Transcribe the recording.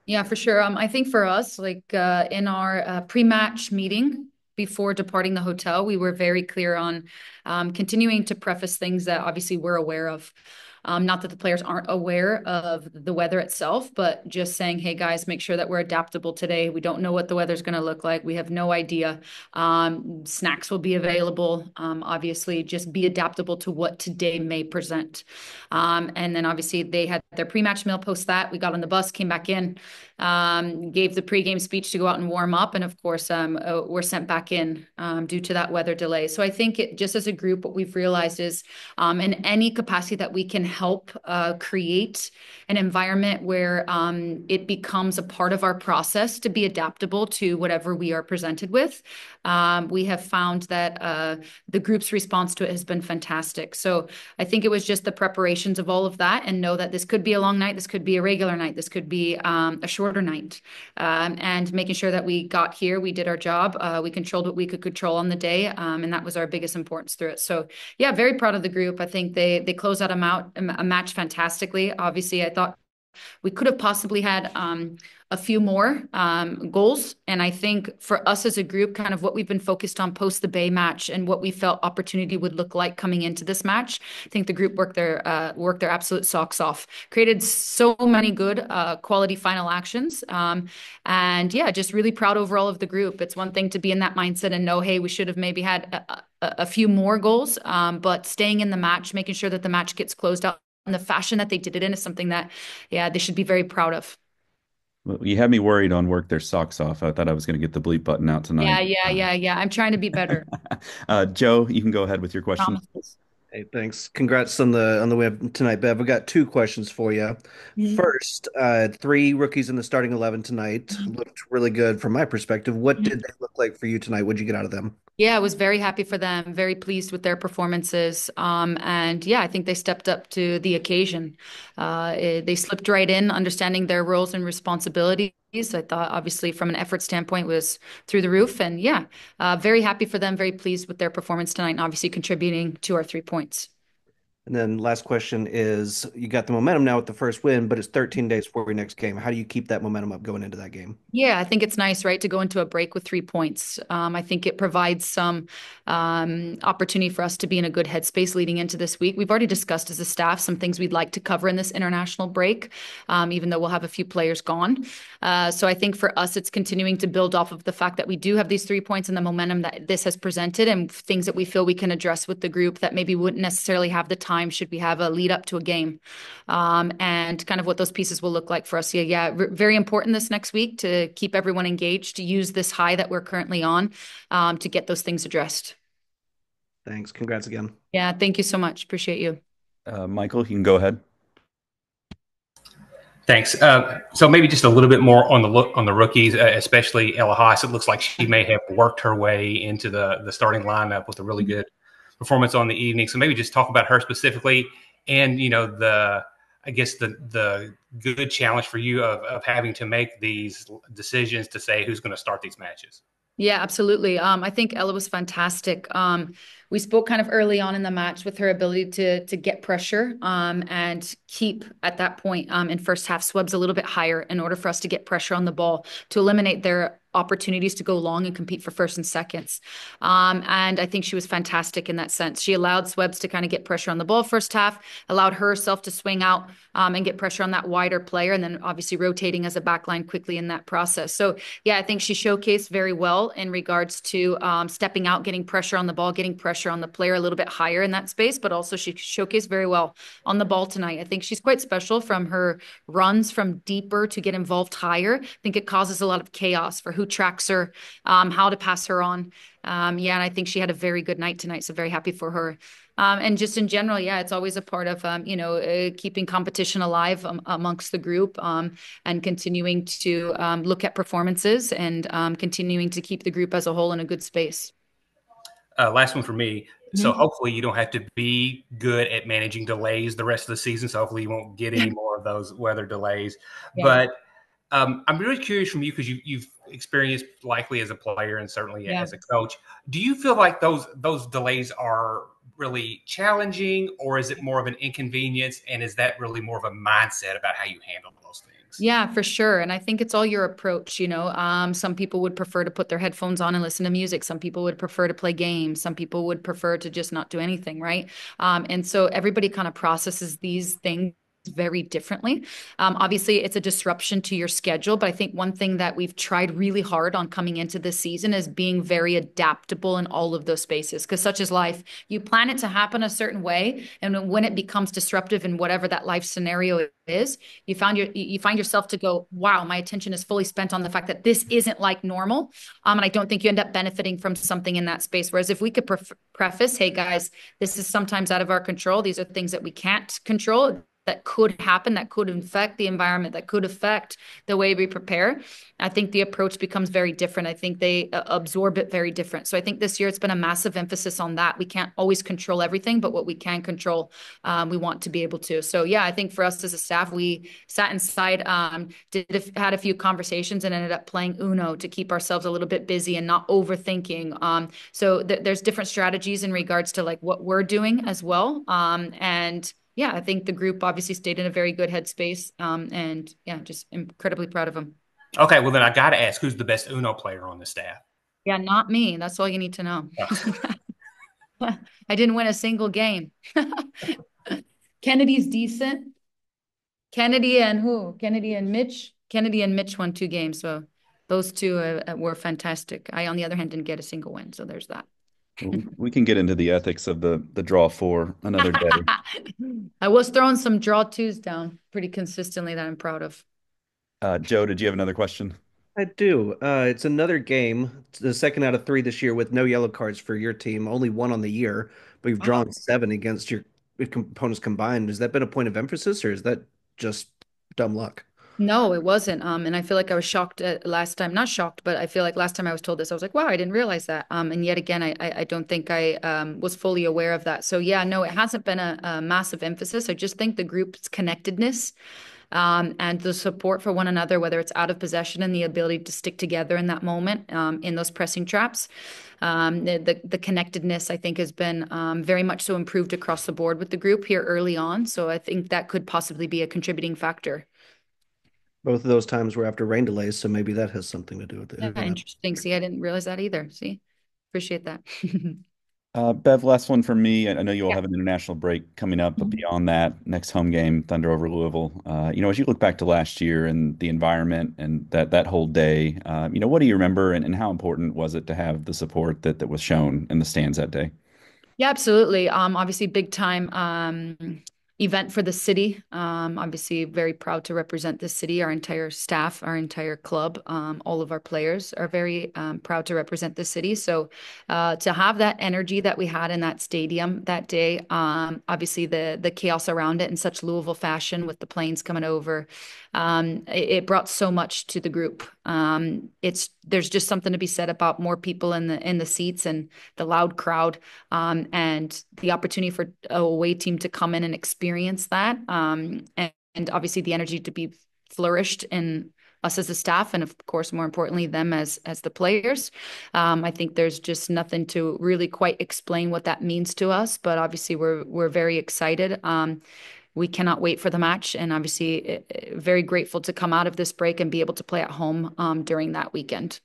Yeah, for sure. I think for us, like in our pre-match meeting before departing the hotel, we were very clear on continuing to preface things that obviously we're aware of. Not that the players aren't aware of the weather itself, but just saying, hey guys, make sure that we're adaptable today. We don't know what the weather's going to look like. We have no idea. Snacks will be available. Obviously, just be adaptable to what today may present. And then obviously they had their pre-match meal post that. We got on the bus, came back in, gave the pregame speech to go out and warm up, and of course, we're sent back in due to that weather delay. So I think just as a group, what we've realized is, in any capacity that we can help create an environment where it becomes a part of our process to be adaptable to whatever we are presented with. We have found that the group's response to it has been fantastic. So I think it was just the preparations of all of that, and know that this could be a long night, this could be a regular night, this could be a shorter night, and making sure that we got here, we did our job, we controlled what we could control on the day, and that was our biggest importance through it. So yeah, very proud of the group. I think they closed out a match fantastically. Obviously, I thought we could have possibly had a few more goals. And I think for us as a group, kind of what we've been focused on post the Bay match and what we felt opportunity would look like coming into this match, I think the group worked their absolute socks off, created so many good quality final actions. And yeah, just really proud overall of the group. It's one thing to be in that mindset and know, hey, we should have maybe had a few more goals, but staying in the match, making sure that the match gets closed out and the fashion that they did it in is something that, yeah, they should be very proud of. Well, you had me worried on work their socks off. I thought I was going to get the bleep button out Yeah, tonight. yeah, yeah, yeah. I'm trying to be better. Joe, you can go ahead with your question. Promises. Hey, thanks. Congrats on the win tonight, Bev. We got two questions for you. Mhm. First, three rookies in the starting 11 tonight looked really good from my perspective. What did they look like for you tonight? What'd you get out of them? Yeah, I was very happy for them, very pleased with their performances. And yeah, I think they stepped up to the occasion. They slipped right in, understanding their roles and responsibilities. I thought, obviously, from an effort standpoint, was through the roof. And yeah, very happy for them, very pleased with their performance tonight, and obviously contributing to our 3 points. And then last question is you got the momentum now with the first win, but it's 13 days before your next game. How do you keep that momentum up going into that game? Yeah, I think it's nice, right, to go into a break with 3 points. I think it provides some opportunity for us to be in a good headspace leading into this week. We've already discussed as a staff some things we'd like to cover in this international break, even though we'll have a few players gone. So I think for us, it's continuing to build off of the fact that we do have these 3 points and the momentum that this has presented, and things that we feel we can address with the group that maybe wouldn't necessarily have the time should we have a lead up to a game, and kind of what those pieces will look like for us. Yeah, yeah, very important this next week to keep everyone engaged, to use this high that we're currently on, to get those things addressed. Thanks. Congrats again. Yeah, thank you so much. Appreciate you. Michael, you can go ahead. Thanks. So maybe just a little bit more on the look on the rookies, especially Ella Haas. It looks like she may have worked her way into the starting lineup with a really good performance on the evening. So maybe just talk about her specifically, and the I guess the good challenge for you of having to make these decisions to say who's going to start these matches. Yeah, absolutely. I think Ella was fantastic. We spoke kind of early on in the match with her ability to get pressure, and keep at that point, in first half swebs a little bit higher in order for us to get pressure on the ball to eliminate their opportunities to go long and compete for first and seconds. And I think she was fantastic in that sense. She allowed Swebs to kind of get pressure on the ball first half, allowed herself to swing out, and get pressure on that wider player, and then obviously rotating as a backline quickly in that process. So yeah, I think she showcased very well in regards to stepping out, getting pressure on the ball, getting pressure on the player a little bit higher in that space, but also she showcased very well on the ball tonight. I think she's quite special from her runs from deeper to get involved higher. I think it causes a lot of chaos for who tracks her, how to pass her on. Yeah, and I think she had a very good night tonight, so very happy for her. And just in general, yeah, it's always a part of keeping competition alive amongst the group, and continuing to look at performances, and continuing to keep the group as a whole in a good space. Last one for me. So Mhm. hopefully you don't have to be good at managing delays the rest of the season. So hopefully you won't get any more of those weather delays. Yeah, But I'm really curious from you because you've experienced likely as a player and certainly yeah. as a coach. Do you feel like those delays are really challenging, or is it more of an inconvenience? And is that really more of a mindset about how you handle those things? Yeah, for sure. And I think it's all your approach, you know. Some people would prefer to put their headphones on and listen to music. Some people would prefer to play games. Some people would prefer to just not do anything, right? And so everybody kind of processes these things very differently. Obviously, it's a disruption to your schedule, but I think one thing that we've tried really hard on coming into this season is being very adaptable in all of those spaces, because such is life. You plan it to happen a certain way, and when it becomes disruptive in whatever that life scenario is, you find yourself to go, wow, my attention is fully spent on the fact that this isn't like normal. And I don't think you end up benefiting from something in that space. Whereas if we could preface, hey guys, this is sometimes out of our control. These are things that we can't control, that could happen, that could affect the environment, that could affect the way we prepare. I think the approach becomes very different. I think they absorb it very different. So I think this year it's been a massive emphasis on that. We can't always control everything, but what we can control, we want to be able to. So yeah, I think for us as a staff, we sat inside, had a few conversations and ended up playing Uno to keep ourselves a little bit busy and not overthinking. So there's different strategies in regards to like what we're doing as well. And yeah, I think the group obviously stayed in a very good headspace. And yeah, just incredibly proud of them. Okay, well then I got to ask, who's the best Uno player on the staff? Yeah, not me. That's all you need to know. I didn't win a single game. Kennedy's decent. Kennedy and who? Kennedy and Mitch. Kennedy and Mitch won 2 games. So those two were fantastic. I, on the other hand, didn't get a single win. So there's that. We can get into the ethics of the draw 4 another day. I was throwing some draw 2s down pretty consistently that I'm proud of. Joe, did you have another question? I do. It's another game. It's the second out of 3 this year with no yellow cards for your team, only 1 on the year, but you've drawn 7 against your opponents combined. Has that been a point of emphasis, or is that just dumb luck? No, it wasn't. And I feel like I was shocked last time. Not shocked, but I feel like last time I was told this, I was like, wow, I didn't realize that. And yet again, I don't think I was fully aware of that. So yeah, no, it hasn't been a massive emphasis. I just think the group's connectedness and the support for one another, whether it's out of possession and the ability to stick together in that moment, in those pressing traps. The connectedness, I think, has been very much so improved across the board with the group here early on. So I think that could possibly be a contributing factor. Both of those times were after rain delays, so maybe that has something to do with it. Yeah, interesting. See, I didn't realize that either. See, appreciate that. Bev, last one from me. I know you all Yeah. have an international break coming up, but beyond that, next home game, Thunder over Louisville. As you look back to last year and the environment and that whole day, what do you remember and how important was it to have the support that was shown in the stands that day? Yeah, absolutely. Obviously, big time event for the city. Obviously, very proud to represent the city. Our entire staff, our entire club, all of our players are very proud to represent the city. So to have that energy that we had in that stadium that day, obviously the chaos around it in such Louisville fashion with the planes coming over, it brought so much to the group. There's just something to be said about more people in the seats and the loud crowd, and the opportunity for a away team to come in and experience that, and obviously the energy to be flourished in us as a staff, and of course, more importantly, them as the players. I think there's just nothing to really quite explain what that means to us, but obviously we're very excited. We cannot wait for the match, and obviously very grateful to come out of this break and be able to play at home during that weekend.